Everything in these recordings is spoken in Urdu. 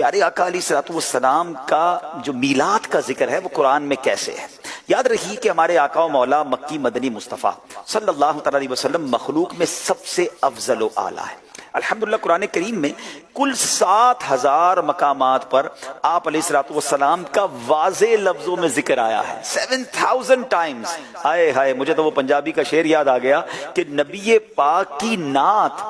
پیارے آقا علیہ الصلوۃ والسلام کا جو میلاد کا ذکر ہے وہ قرآن میں کیسے ہے؟ یاد رکھیے کہ ہمارے آقا و مولا مکی مدنی مصطفیٰ صلی اللہ تعالی علیہ وسلم مخلوق میں سب سے افضل و اعلیٰ ہے۔ الحمدللہ قرآن کریم میں کل 7,000 مقامات پر آپ علیہ الصلوۃ والسلام کا واضح لفظوں میں ذکر آیا ہے، 7,000 ٹائمز۔ ہائے ہائے، مجھے تو وہ پنجابی کا شعر یاد آ گیا کہ نبی پاک کی نعت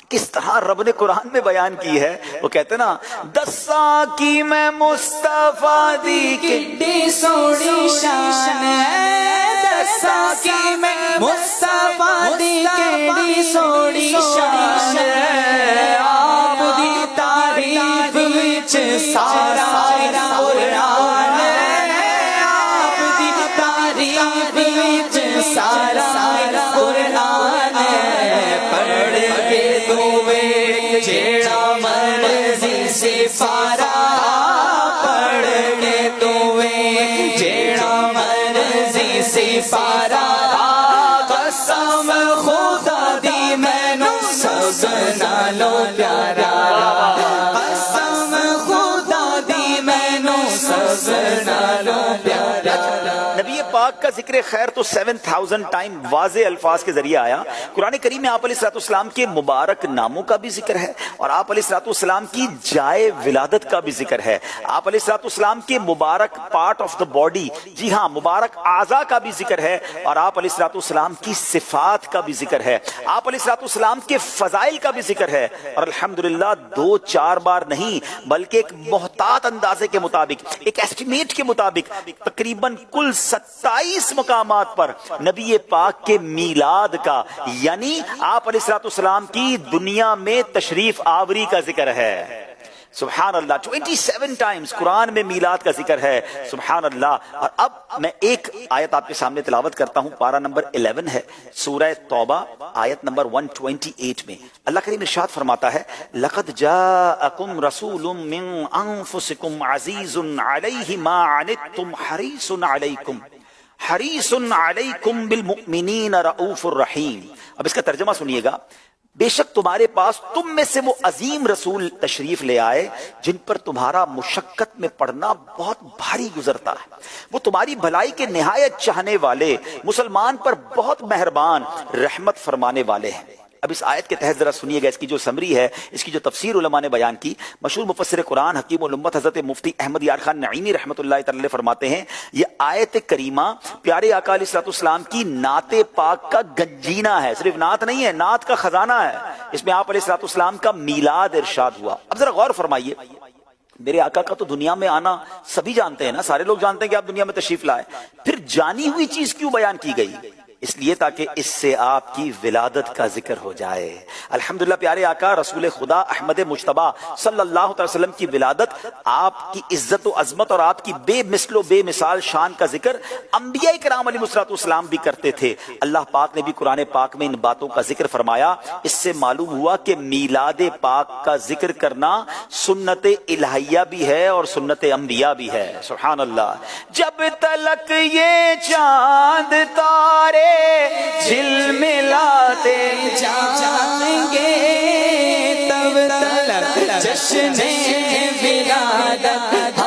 کس طرح رب نے قرآن میں بیان کی ہے۔ وہ کہتے ہیں نا، دساں کی میں مصطفیٰ دی کڈی سوڑی شان ہے، دساں کی میں مصطفیٰ دی کڈی سوڑی شان ہے، آپ دی تعریف وچ سارا قرآن ہے، آپ دی تعریف وچ سارا قرآن ہے، پڑھ کے دوے جیڑا مرضی سپارہ، پڑھ کے دوے جیڑا مرضی سپارہ، قسم خدا دی مینوں سب نالوں پیارا، قسم خدا دی مینوں سب نالوں پیارا۔ نبی پاک کا ذکر خیر تو 7,000 ٹائم واضح الفاظ کے ذریعے آیا۔ قرآن کریم میں آپ علیہ الصلوۃ والسلام کے مبارک ناموں کا بھی ذکر ہے، اور آپ علیہ الصلوۃ والسلام کی جائے ولادت کا بھی ذکر ہے۔ آپ علیہ الصلوۃ والسلام کے مبارک پارٹ آف دا باڈی، جی ہاں مبارک اعضاء کا بھی ذکر ہے، اور آپ علیہ الصلوۃ والسلام کی صفات کا بھی ذکر ہے، آپ علیہ الصلوۃ والسلام کے فضائل کا بھی ذکر ہے، اور الحمدللہ 2-4 بار نہیں بلکہ ایک محتاط اندازے کے مطابق، ایک ایسٹیمیٹ کے مطابق تقریباً کل 27 مقامات پر نبی پاک کے میلاد کا، یعنی آپ علیہ الصلوۃ والسلام کی دنیا میں تشریف آوری کا ذکر ہے۔ سبحان اللہ، 27 ٹائمز قرآن میں میلاد کا ذکر ہے، سبحان اللہ۔ اور اب میں ایک آیت آپ کے سامنے تلاوت کرتا ہوں، پارہ نمبر 11 ہے، سورہ توبہ آیت نمبر 128 میں اللہ کریم ارشاد فرماتا ہے، لَقَدْ جَاءَكُمْ رَسُولٌ مِّنْ أَنفُسِكُمْ عَزِيزٌ عَلَيْهِ مَا عَنِتُّمْ حَرِيصٌ عَلَيْكُمْ بِالْمُؤْمِنِينَ رَءُوفٌ الرحیم۔ اب اس کا ترجمہ سنیے گا، بے شک تمہارے پاس تم میں سے وہ عظیم رسول تشریف لے آئے جن پر تمہارا مشقت میں پڑنا بہت بھاری گزرتا ہے، وہ تمہاری بھلائی کے نہایت چاہنے والے، مسلمان پر بہت مہربان، رحمت فرمانے والے ہیں۔ اب اس آیت کے تحت ذرا سنیے گا، اس کی جو سمری ہے، اس کی جو تفسیر علماء نے بیان کی۔ مشہور مفسر قرآن حکیم الامت حضرت مفتی احمد یار خان نعیمی رحمۃ اللہ تعالی فرماتے ہیں، یہ آیت کریمہ پیارے آقا علیہ الصلوۃ والسلام کی نعت پاک کا گنجینہ ہے، صرف نعت نہیں ہے، نعت کا خزانہ ہے۔ اس میں آپ علیہ الصلوۃ والسلام کا میلاد ارشاد ہوا۔ اب ذرا غور فرمائیے، میرے آقا کا تو دنیا میں آنا سبھی جانتے ہیں نا، سارے لوگ جانتے ہیں کہ آپ دنیا میں تشریف لائے، پھر جانی ہوئی چیز کیوں بیان کی گئی؟ اس لیے تاکہ اس سے آپ کی ولادت کا ذکر ہو جائے۔ الحمدللہ پیارے آقا رسول خدا احمد مجتبیٰ صلی اللہ علیہ وسلم کی ولادت، آپ کی عزت و عظمت اور آپ کی بے مثل و بے مثال شان کا ذکر انبیاء کرام علیہ السلام بھی کرتے تھے۔ اللہ پاک نے بھی قرآن پاک میں ان باتوں کا ذکر فرمایا۔ اس سے معلوم ہوا کہ میلاد پاک کا ذکر کرنا سنت الہیہ بھی ہے اور سنت انبیاء بھی ہے، سبحان اللہ۔ جب تلک یہ چاند تارے جھلملاتے جائیں گے، تب تلک جشن ولادت